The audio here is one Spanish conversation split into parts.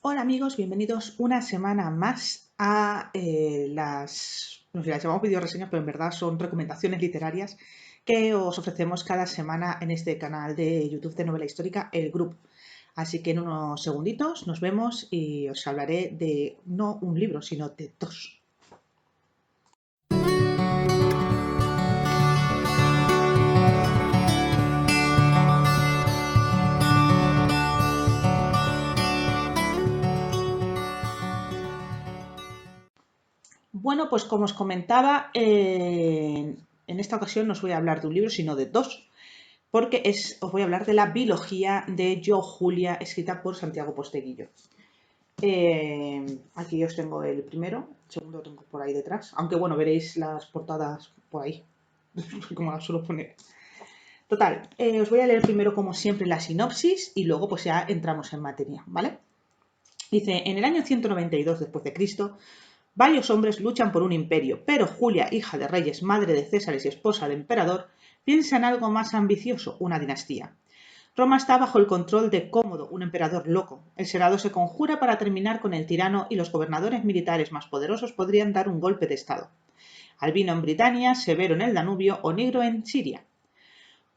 Hola amigos, bienvenidos una semana más a no sé, las llamamos video reseñas, pero en verdad son recomendaciones literarias que os ofrecemos cada semana en este canal de YouTube de novela histórica, El Grupo. Así que en unos segunditos nos vemos y os hablaré de no un libro, sino de dos. Bueno, pues como os comentaba, en esta ocasión no os voy a hablar de un libro, sino de dos. Porque os voy a hablar de la biología de Yo Julia, escrita por Santiago Posteguillo. Aquí os tengo el primero, el segundo lo tengo por ahí detrás, aunque bueno, veréis las portadas por ahí, como las suelo poner. Total, os voy a leer primero como siempre la sinopsis y luego pues ya entramos en materia, ¿vale? Dice, en el año 192 después de Cristo, varios hombres luchan por un imperio, pero Julia, hija de reyes, madre de Césares y esposa de emperador, piensa en algo más ambicioso, una dinastía. Roma está bajo el control de Cómodo, un emperador loco. El Senado se conjura para terminar con el tirano y los gobernadores militares más poderosos podrían dar un golpe de Estado. Albino en Britania, Severo en el Danubio o Nigro en Siria.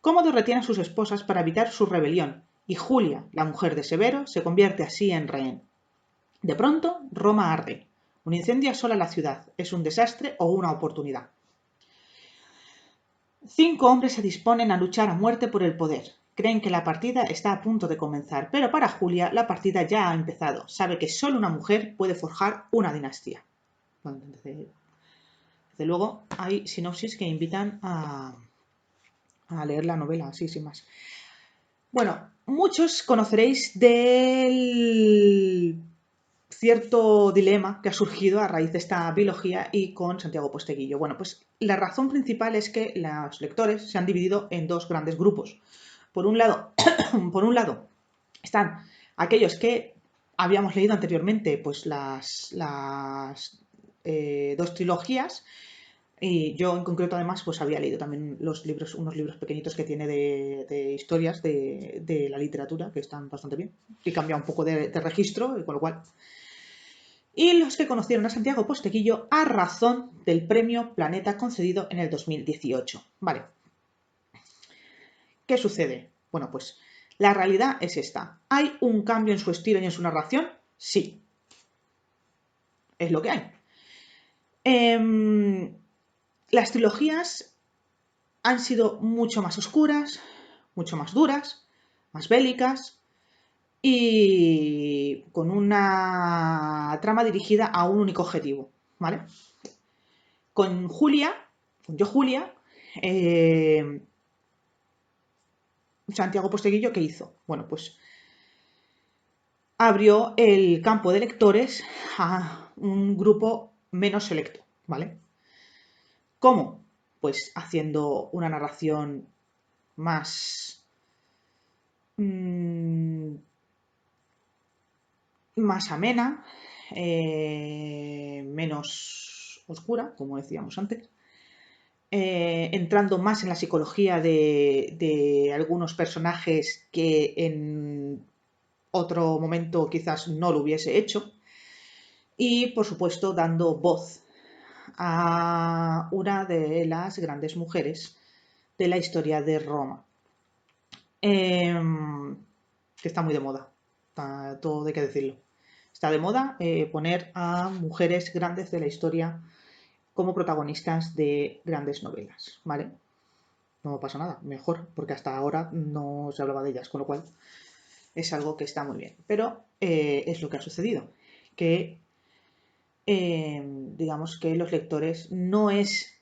Cómodo retiene a sus esposas para evitar su rebelión, y Julia, la mujer de Severo, se convierte así en rehén. De pronto, Roma arde. Un incendio asola la ciudad. ¿Es un desastre o una oportunidad? 5 hombres se disponen a luchar a muerte por el poder. Creen que la partida está a punto de comenzar, pero para Julia la partida ya ha empezado. Sabe que solo una mujer puede forjar una dinastía. Bueno, desde luego hay sinopsis que invitan a leer la novela, así sin más. Bueno, muchos conoceréis del cierto dilema que ha surgido a raíz de esta biología y con Santiago Posteguillo. Bueno, pues la razón principal es que los lectores se han dividido en dos grandes grupos. Por un lado, por un lado están aquellos que habíamos leído anteriormente, pues las dos trilogías, y yo en concreto además pues había leído también los libros, unos libros pequeñitos que tiene de historias de la literatura, que están bastante bien, y cambia un poco de registro, con lo cual y los que conocieron a Santiago Posteguillo a razón del premio Planeta concedido en el 2018. Vale, ¿qué sucede? Bueno, pues la realidad es esta. ¿Hay un cambio en su estilo y en su narración? Sí, es lo que hay. Las trilogías han sido mucho más oscuras, mucho más duras, más bélicas y con una trama dirigida a un único objetivo, ¿vale? Con Julia, con Yo Julia, eh, Santiago Posteguillo, ¿qué hizo? Bueno, pues abrió el campo de lectores a un grupo menos selecto, ¿vale? ¿Cómo? Pues haciendo una narración más, mmm, más amena, menos oscura, como decíamos antes, entrando más en la psicología de algunos personajes que en otro momento quizás no lo hubiese hecho. Y, por supuesto, dando voz a una de las grandes mujeres de la historia de Roma, que está muy de moda, está, todo hay que decirlo. Está de moda poner a mujeres grandes de la historia como protagonistas de grandes novelas, ¿vale? No pasa nada, mejor, porque hasta ahora no se hablaba de ellas, con lo cual es algo que está muy bien. Pero es lo que ha sucedido, que digamos que los lectores no es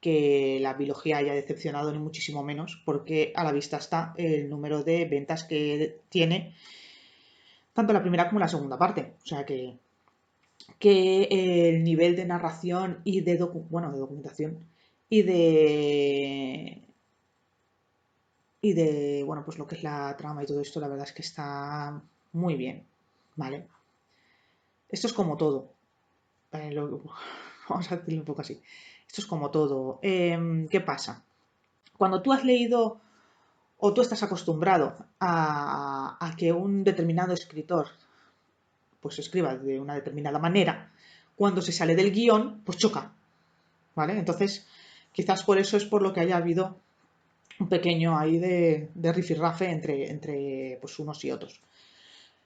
que la biología haya decepcionado ni muchísimo menos, porque a la vista está el número de ventas que tiene tanto la primera como la segunda parte. O sea que el nivel de narración y de, de documentación y de, bueno, pues lo que es la trama y todo esto, la verdad es que está muy bien, ¿vale? Esto es como todo. Vamos a decirlo un poco así. Esto es como todo. ¿Qué pasa? Cuando tú has leído o tú estás acostumbrado a que un determinado escritor pues se escriba de una determinada manera, cuando se sale del guión, pues choca, ¿vale? Entonces, quizás por eso es por lo que haya habido un pequeño ahí de rifirrafe entre pues, unos y otros.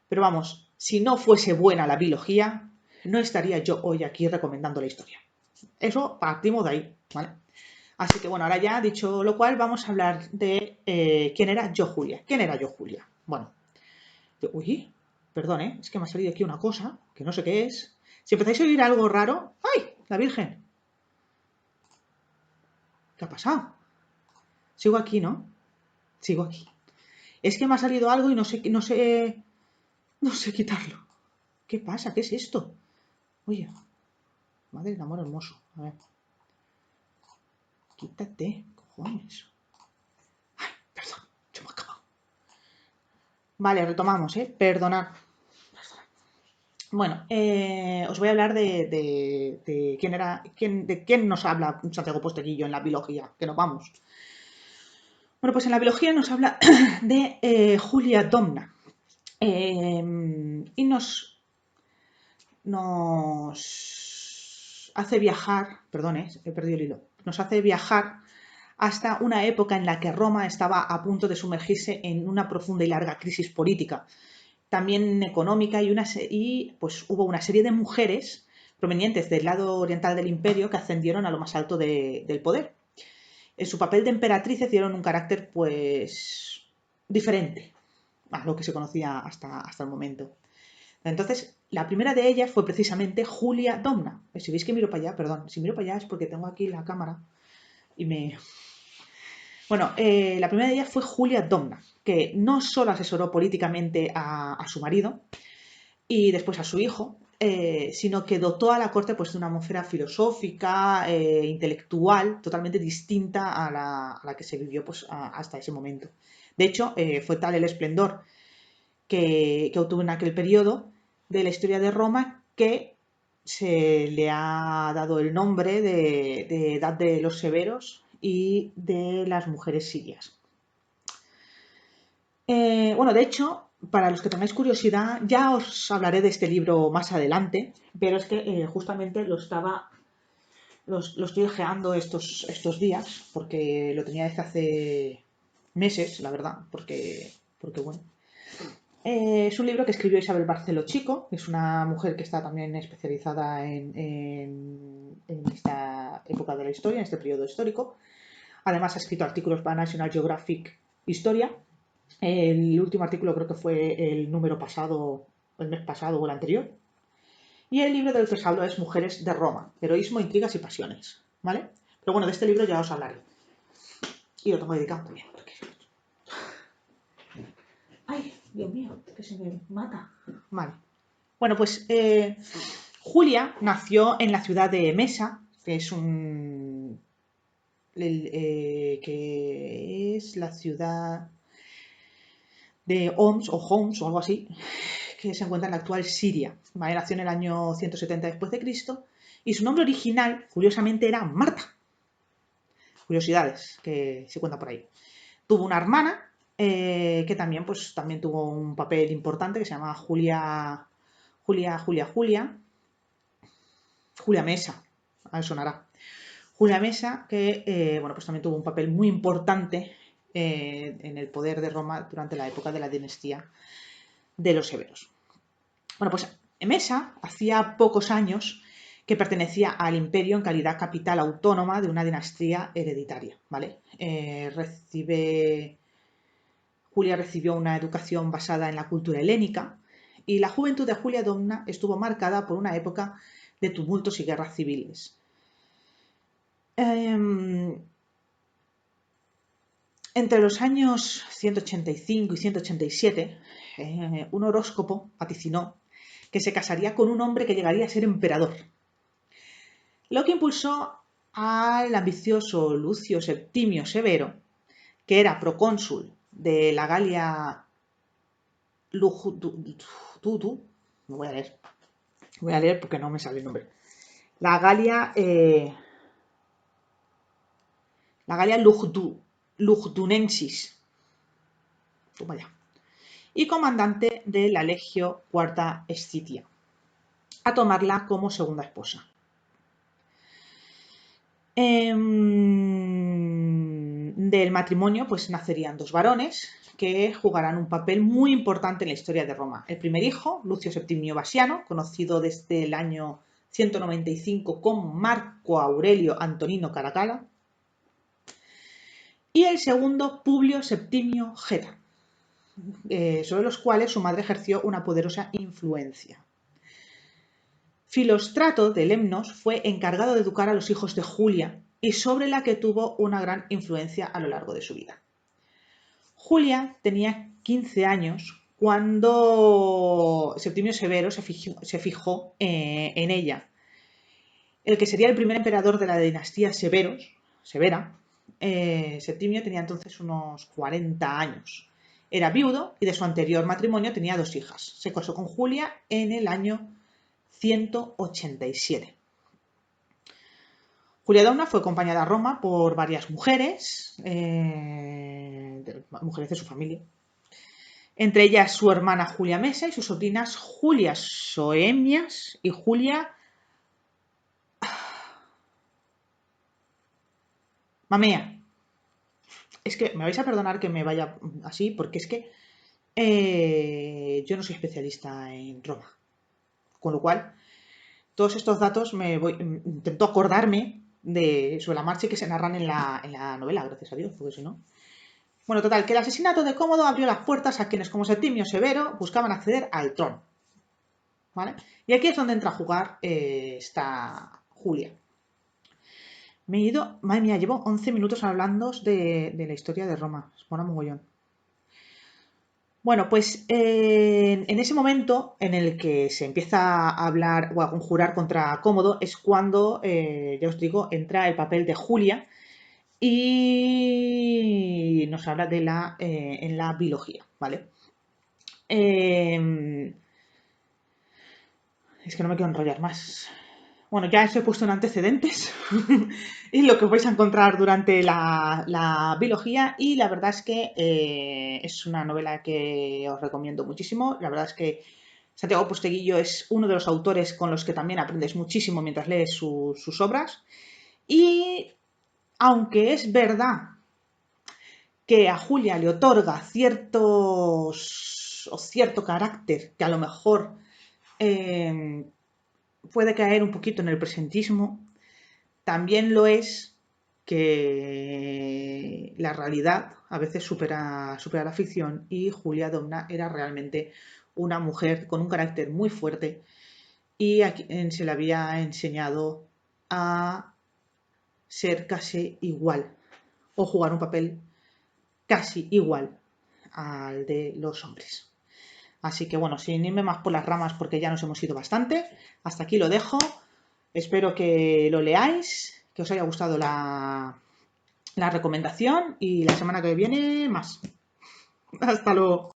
Pero vamos, si no fuese buena la biología, no estaría yo hoy aquí recomendando la historia. Eso partimos de ahí, ¿vale? Así que bueno, ahora ya dicho lo cual, vamos a hablar de quién era yo Julia. ¿Quién era yo Julia? Bueno, uy, perdón, es que me ha salido aquí una cosa que no sé qué es. Si empezáis a oír algo raro, ¡ay! La Virgen. ¿Qué ha pasado? Sigo aquí, ¿no? Sigo aquí. Es que me ha salido algo y no sé quitarlo. ¿Qué pasa? ¿Qué es esto? Oye, madre del amor hermoso. A ver. Quítate, cojones. Ay, perdón, se me ha acabado. Vale, retomamos, Perdonad. Bueno, os voy a hablar de quién era, de quién nos habla Santiago Posteguillo en la biología, que nos vamos. Bueno, pues en la biología nos habla de Julia Domna. Y nos hace viajar, perdón, he perdido el hilo, nos hace viajar hasta una época en la que Roma estaba a punto de sumergirse en una profunda y larga crisis política, también económica, y pues hubo una serie de mujeres provenientes del lado oriental del imperio que ascendieron a lo más alto del poder. En su papel de emperatrices dieron un carácter pues diferente a lo que se conocía hasta el momento. Entonces, la primera de ellas fue precisamente Julia Domna. Si veis que miro para allá, perdón, si miro para allá es porque tengo aquí la cámara y me... Bueno, la primera de ellas fue Julia Domna, que no solo asesoró políticamente a su marido y después a su hijo, sino que dotó a la corte pues, de una atmósfera filosófica, intelectual, totalmente distinta a la que se vivió pues, hasta ese momento. De hecho, fue tal el esplendor que obtuvo en aquel periodo de la historia de Roma que se le ha dado el nombre de Edad de los Severos y de las mujeres sirias. Bueno, de hecho, para los que tengáis curiosidad, ya os hablaré de este libro más adelante, pero es que justamente lo estoy ojeando estos días, porque lo tenía desde hace meses, la verdad, porque bueno. Es un libro que escribió Isabel Barceló Chico, que es una mujer que está también especializada en esta época de la historia, en este periodo histórico. Además ha escrito artículos para National Geographic Historia. El último artículo creo que fue el número pasado, el mes pasado o el anterior. Y el libro del que os hablo es Mujeres de Roma, heroísmo, intrigas y pasiones, ¿vale? Pero bueno, de este libro ya os hablaré. Y lo tengo dedicado también. Porque... ¡Ay, Dios mío! Que se me mata. Vale. Bueno, pues Julia nació en la ciudad de Mesa, que es que es la ciudad de Homs o Homs o algo así, que se encuentra en la actual Siria. ¿Vale? Nació en el año 170 después de Cristo y su nombre original, curiosamente, era Marta. Curiosidades que se cuentan por ahí. Tuvo una hermana que también tuvo un papel importante que se llama Julia Mesa, a ver, sonará. Julia Mesa, que pues también tuvo un papel muy importante en el poder de Roma durante la época de la dinastía de los Severos. Bueno, pues Mesa hacía pocos años que pertenecía al imperio en calidad capital autónoma de una dinastía hereditaria, ¿vale? Julia recibió una educación basada en la cultura helénica y la juventud de Julia Domna estuvo marcada por una época de tumultos y guerras civiles. Entre los años 185 y 187, un horóscopo vaticinó que se casaría con un hombre que llegaría a ser emperador, lo que impulsó al ambicioso Lucio Septimio Severo, que era procónsul de la Galia Lugdunensis, no voy a leer porque no me sale el nombre. La Galia Lugdunensis. Toma ya. y comandante de la Legio Cuarta Escitia, a tomarla como segunda esposa. Del matrimonio pues nacerían 2 varones que jugarán un papel muy importante en la historia de Roma. El primer hijo, Lucio Septimio Vasiano, conocido desde el año 195 como Marco Aurelio Antonino Caracalla, y el segundo, Publio Septimio Geta, sobre los cuales su madre ejerció una poderosa influencia. Filóstrato de Lemnos fue encargado de educar a los hijos de Julia y sobre la que tuvo una gran influencia a lo largo de su vida. Julia tenía 15 años cuando Septimio Severo se fijó en ella. El que sería el primer emperador de la dinastía Severa, Septimio tenía entonces unos 40 años. Era viudo y de su anterior matrimonio tenía 2 hijas. Se casó con Julia en el año 187. Julia Domna fue acompañada a Roma por varias mujeres, mujeres de su familia, entre ellas su hermana Julia Mesa y sus sobrinas Julia Soemias y Julia Mamea. Es que me vais a perdonar que me vaya así, porque es que yo no soy especialista en Roma. Con lo cual, todos estos datos intento acordarme sobre la marcha que se narran en la novela, gracias a Dios, porque si no... Bueno, total, que el asesinato de Cómodo abrió las puertas a quienes, como Septimio Severo, buscaban acceder al trono. ¿Vale? Y aquí es donde entra a jugar esta Julia. Me he ido, madre mía, llevo 11 minutos hablando de la historia de Roma. Es mola mogollón. Bueno, pues en ese momento en el que se empieza a hablar o a conjurar contra Cómodo es cuando, ya os digo, entra el papel de Julia y nos habla de en la biología, ¿vale? Es que no me quiero enrollar más. Bueno, ya os he puesto en antecedentes y lo que vais a encontrar durante la biología, y la verdad es que es una novela que os recomiendo muchísimo. La verdad es que Santiago Posteguillo es uno de los autores con los que también aprendes muchísimo mientras lees sus obras, y aunque es verdad que a Julia le otorga cierto carácter que a lo mejor puede caer un poquito en el presentismo, también lo es que la realidad a veces supera la ficción, y Julia Domna era realmente una mujer con un carácter muy fuerte y a quien se le había enseñado a ser casi igual o jugar un papel casi igual al de los hombres. Así que bueno, sin irme más por las ramas porque ya nos hemos ido bastante, hasta aquí lo dejo. Espero que lo leáis, que os haya gustado la recomendación, y la semana que viene más. Hasta luego.